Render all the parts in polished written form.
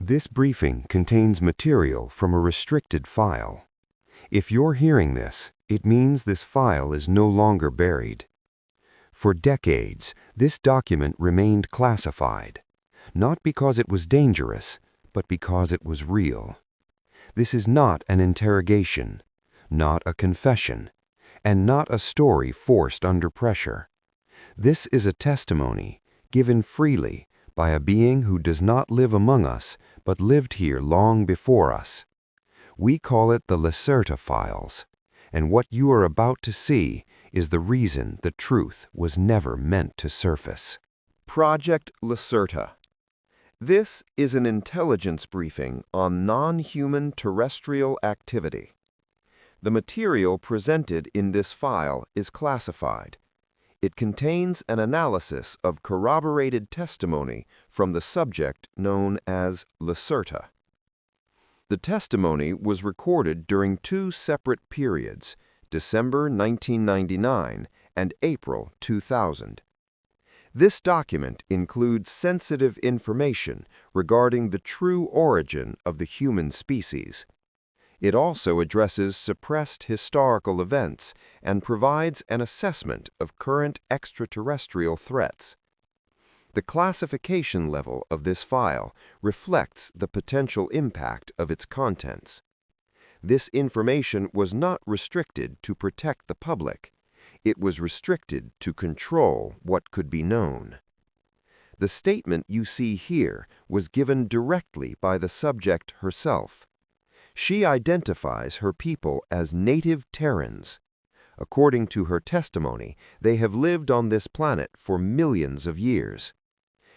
This briefing contains material from a restricted file. If you're hearing this, it means this file is no longer buried. For decades, this document remained classified, not because it was dangerous, but because it was real. This is not an interrogation, not a confession, and not a story forced under pressure. This is a testimony given freely by a being who does not live among us, but lived here long before us. We call it the Lacerta files, and what you are about to see is the reason the truth was never meant to surface. Project Lacerta. This is an intelligence briefing on non-human terrestrial activity. The material presented in this file is classified. It contains an analysis of corroborated testimony from the subject known as Lacerta. The testimony was recorded during two separate periods, December 1999 and April 2000. This document includes sensitive information regarding the true origin of the human species. It also addresses suppressed historical events and provides an assessment of current extraterrestrial threats. The classification level of this file reflects the potential impact of its contents. This information was not restricted to protect the public. It was restricted to control what could be known. The statement you see here was given directly by the subject herself. She identifies her people as native Terrans. According to her testimony, they have lived on this planet for millions of years.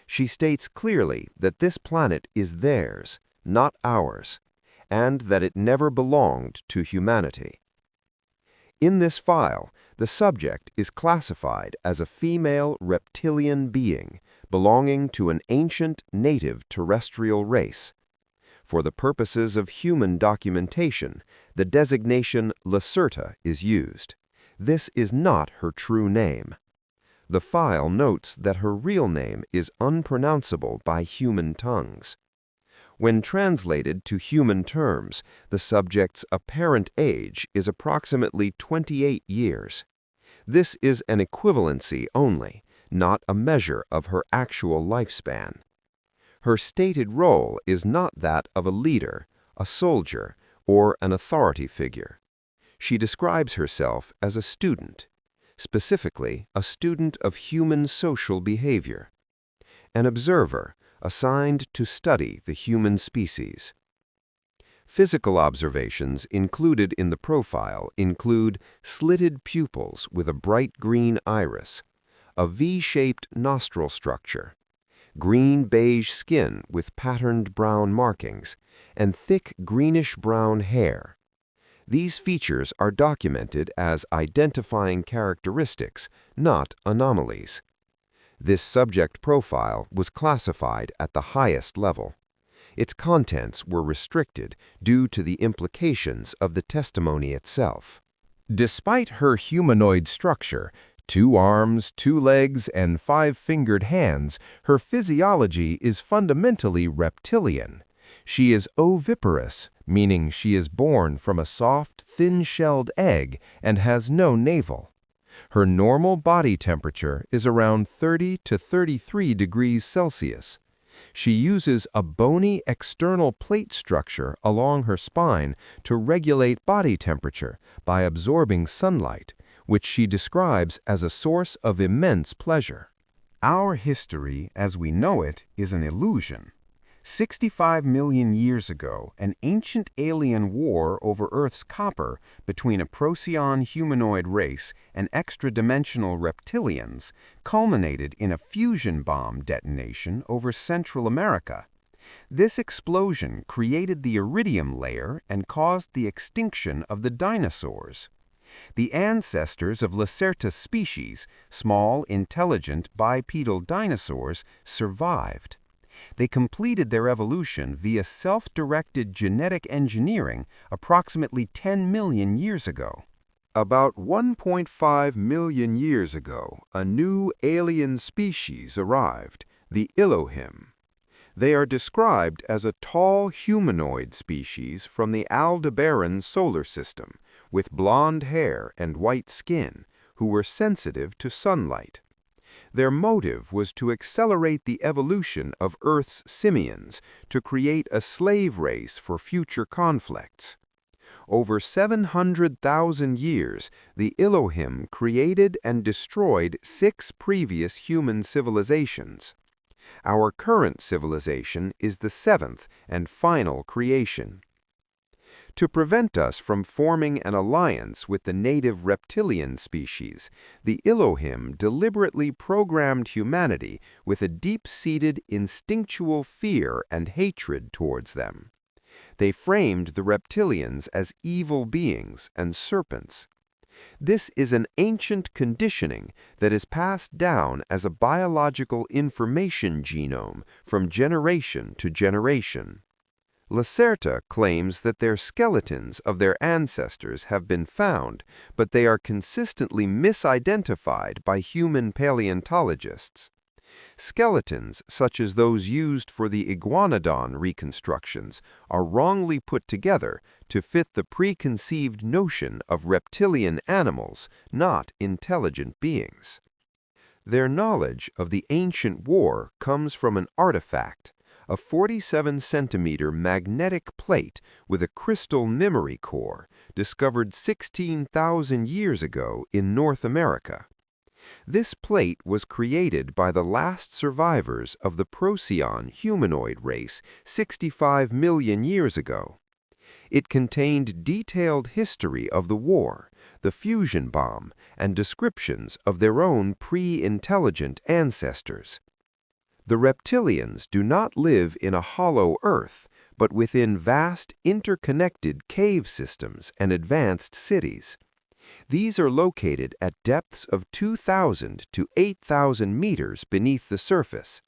She states clearly that this planet is theirs, not ours, and that it never belonged to humanity. In this file, the subject is classified as a female reptilian being belonging to an ancient native terrestrial race. For the purposes of human documentation, the designation Lacerta is used. This is not her true name. The file notes that her real name is unpronounceable by human tongues. When translated to human terms, the subject's apparent age is approximately 28 years. This is an equivalency only, not a measure of her actual lifespan. Her stated role is not that of a leader, a soldier, or an authority figure. She describes herself as a student, specifically a student of human social behavior, an observer assigned to study the human species. Physical observations included in the profile include slitted pupils with a bright green iris, a V-shaped nostril structure, green-beige skin with patterned brown markings, and thick greenish-brown hair. These features are documented as identifying characteristics, not anomalies. This subject profile was classified at the highest level. Its contents were restricted due to the implications of the testimony itself. Despite her humanoid structure, 2 arms, 2 legs, and 5-fingered hands, her physiology is fundamentally reptilian. She is oviparous, meaning she is born from a soft, thin-shelled egg and has no navel. Her normal body temperature is around 30 to 33 degrees Celsius. She uses a bony external plate structure along her spine to regulate body temperature by absorbing sunlight, which she describes as a source of immense pleasure. Our history, as we know it, is an illusion. 65 million years ago, an ancient alien war over Earth's copper between a Procyon humanoid race and extra-dimensional reptilians culminated in a fusion bomb detonation over Central America. This explosion created the iridium layer and caused the extinction of the dinosaurs. The ancestors of Lacerta species, small, intelligent bipedal dinosaurs, survived. They completed their evolution via self-directed genetic engineering approximately 10 million years ago. About 1.5 million years ago, a new alien species arrived, the Ilohim. They are described as a tall humanoid species from the Aldebaran solar system, with blonde hair and white skin, who were sensitive to sunlight. Their motive was to accelerate the evolution of Earth's simians to create a slave race for future conflicts. Over 700,000 years, the Ilohim created and destroyed 6 previous human civilizations. Our current civilization is the 7th and final creation. To prevent us from forming an alliance with the native reptilian species, the Ilohim deliberately programmed humanity with a deep-seated instinctual fear and hatred towards them. They framed the reptilians as evil beings and serpents. This is an ancient conditioning that is passed down as a biological information genome from generation to generation. Lacerta claims that their skeletons of their ancestors have been found, but they are consistently misidentified by human paleontologists. Skeletons, such as those used for the iguanodon reconstructions, are wrongly put together to fit the preconceived notion of reptilian animals, not intelligent beings. Their knowledge of the ancient war comes from an artifact, a 47-centimeter magnetic plate with a crystal memory core discovered 16,000 years ago in North America. This plate was created by the last survivors of the Procyon humanoid race 65 million years ago. It contained detailed history of the war, the fusion bomb, and descriptions of their own pre-intelligent ancestors. The reptilians do not live in a hollow Earth, but within vast interconnected cave systems and advanced cities. These are located at depths of 2,000 to 8,000 meters beneath the surface.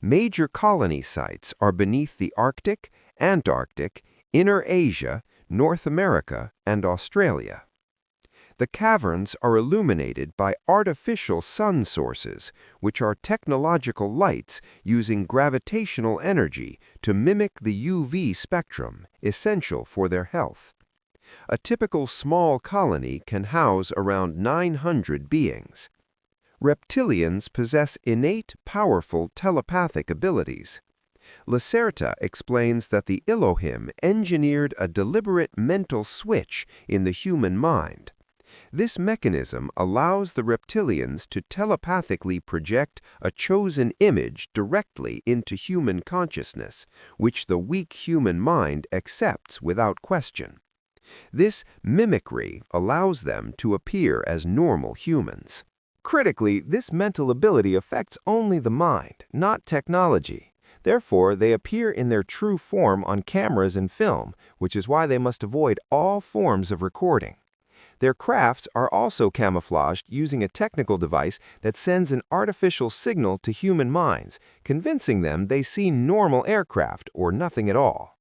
Major colony sites are beneath the Arctic, Antarctic, Inner Asia, North America, and Australia. The caverns are illuminated by artificial sun sources, which are technological lights using gravitational energy to mimic the UV spectrum, essential for their health. A typical small colony can house around 900 beings. Reptilians possess innate, powerful telepathic abilities. Lacerta explains that the Ilohim engineered a deliberate mental switch in the human mind. This mechanism allows the reptilians to telepathically project a chosen image directly into human consciousness, which the weak human mind accepts without question. This mimicry allows them to appear as normal humans. Critically, this mental ability affects only the mind, not technology. Therefore, they appear in their true form on cameras and film, which is why they must avoid all forms of recording. Their crafts are also camouflaged using a technical device that sends an artificial signal to human minds, convincing them they see normal aircraft or nothing at all.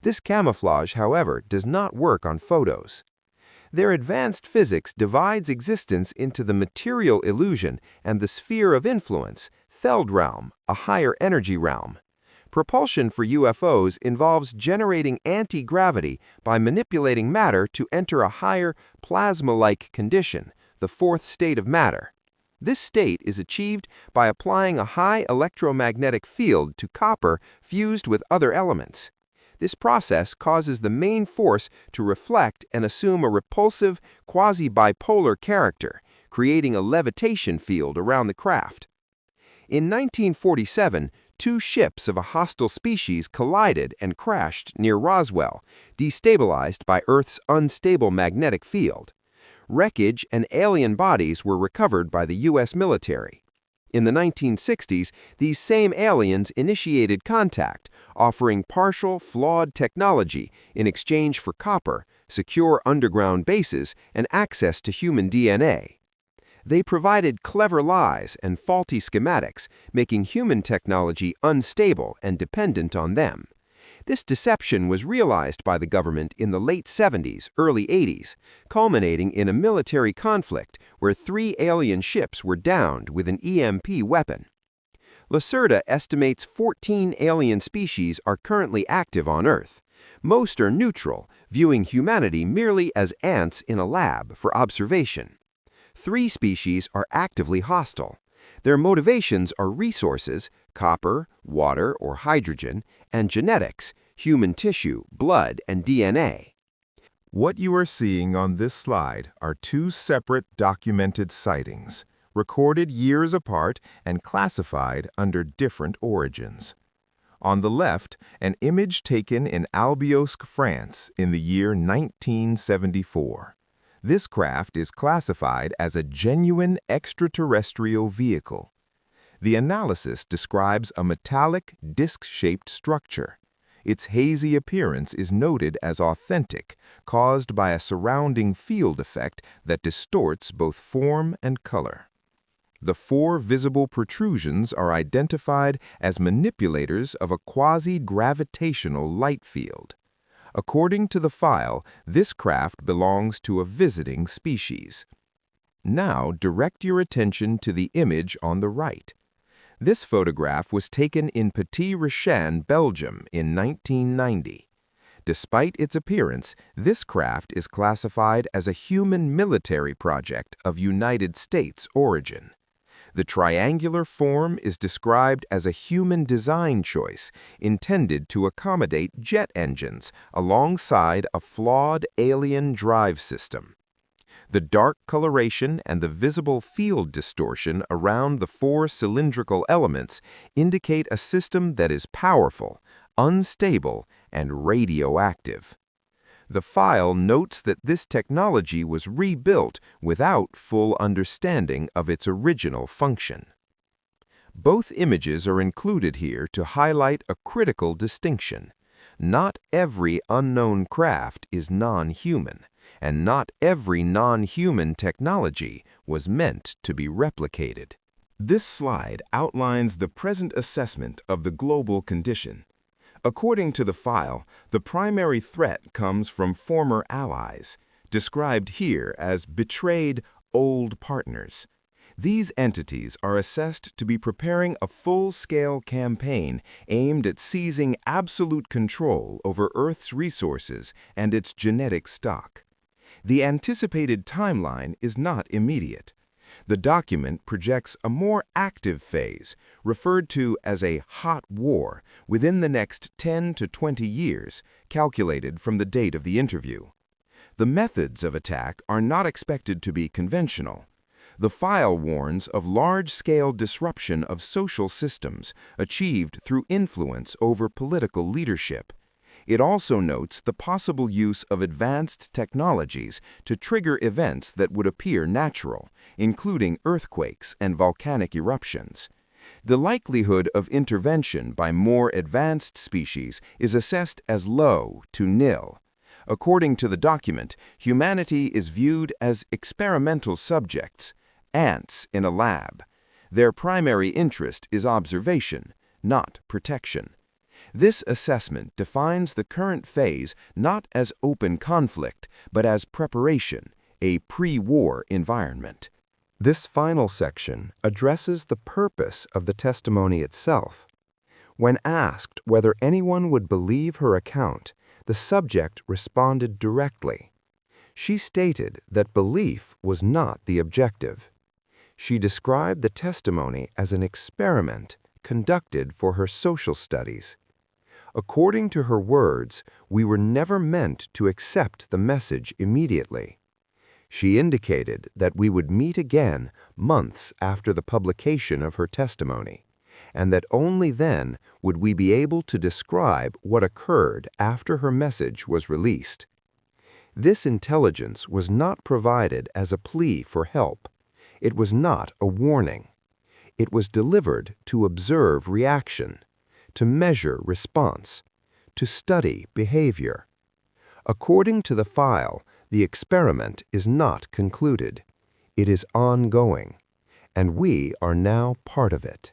This camouflage, however, does not work on photos. Their advanced physics divides existence into the material illusion and the sphere of influence, Feldrealm, a higher energy realm. Propulsion for UFOs involves generating anti-gravity by manipulating matter to enter a higher plasma-like condition, the 4th state of matter. This state is achieved by applying a high electromagnetic field to copper fused with other elements. This process causes the main force to reflect and assume a repulsive, quasi-bipolar character, creating a levitation field around the craft. In 1947, 2 ships of a hostile species collided and crashed near Roswell, destabilized by Earth's unstable magnetic field. Wreckage and alien bodies were recovered by the U.S. military. In the 1960s, these same aliens initiated contact, offering partial, flawed technology in exchange for copper, secure underground bases, and access to human DNA. They provided clever lies and faulty schematics, making human technology unstable and dependent on them. This deception was realized by the government in the late 70s, early 80s, culminating in a military conflict where 3 alien ships were downed with an EMP weapon. Lacerta estimates 14 alien species are currently active on Earth. Most are neutral, viewing humanity merely as ants in a lab for observation. 3 species are actively hostile. Their motivations are resources, copper, water or hydrogen, and genetics, human tissue, blood, and DNA. What you are seeing on this slide are 2 separate documented sightings, recorded years apart and classified under different origins. On the left, an image taken in Albiosque, France in the year 1974. This craft is classified as a genuine extraterrestrial vehicle. The analysis describes a metallic, disc-shaped structure. Its hazy appearance is noted as authentic, caused by a surrounding field effect that distorts both form and color. The 4 visible protrusions are identified as manipulators of a quasi-gravitational light field. According to the file, this craft belongs to a visiting species. Now direct your attention to the image on the right. This photograph was taken in Petit-Richan, Belgium in 1990. Despite its appearance, this craft is classified as a human military project of United States origin. The triangular form is described as a human design choice intended to accommodate jet engines alongside a flawed alien drive system. The dark coloration and the visible field distortion around the 4 cylindrical elements indicate a system that is powerful, unstable, and radioactive. The file notes that this technology was rebuilt without full understanding of its original function. Both images are included here to highlight a critical distinction. Not every unknown craft is non-human, and not every non-human technology was meant to be replicated. This slide outlines the present assessment of the global condition. According to the file, the primary threat comes from former allies, described here as betrayed old partners. These entities are assessed to be preparing a full-scale campaign aimed at seizing absolute control over Earth's resources and its genetic stock. The anticipated timeline is not immediate. The document projects a more active phase, referred to as a hot war, within the next 10 to 20 years, calculated from the date of the interview. The methods of attack are not expected to be conventional. The file warns of large-scale disruption of social systems achieved through influence over political leadership. It also notes the possible use of advanced technologies to trigger events that would appear natural, including earthquakes and volcanic eruptions. The likelihood of intervention by more advanced species is assessed as low to nil. According to the document, humanity is viewed as experimental subjects, ants in a lab. Their primary interest is observation, not protection. This assessment defines the current phase not as open conflict, but as preparation, a pre-war environment. This final section addresses the purpose of the testimony itself. When asked whether anyone would believe her account, the subject responded directly. She stated that belief was not the objective. She described the testimony as an experiment conducted for her social studies. According to her words, we were never meant to accept the message immediately. She indicated that we would meet again months after the publication of her testimony, and that only then would we be able to describe what occurred after her message was released. This intelligence was not provided as a plea for help. It was not a warning. It was delivered to observe reaction, to measure response, to study behavior. According to the file, the experiment is not concluded. It is ongoing, and we are now part of it.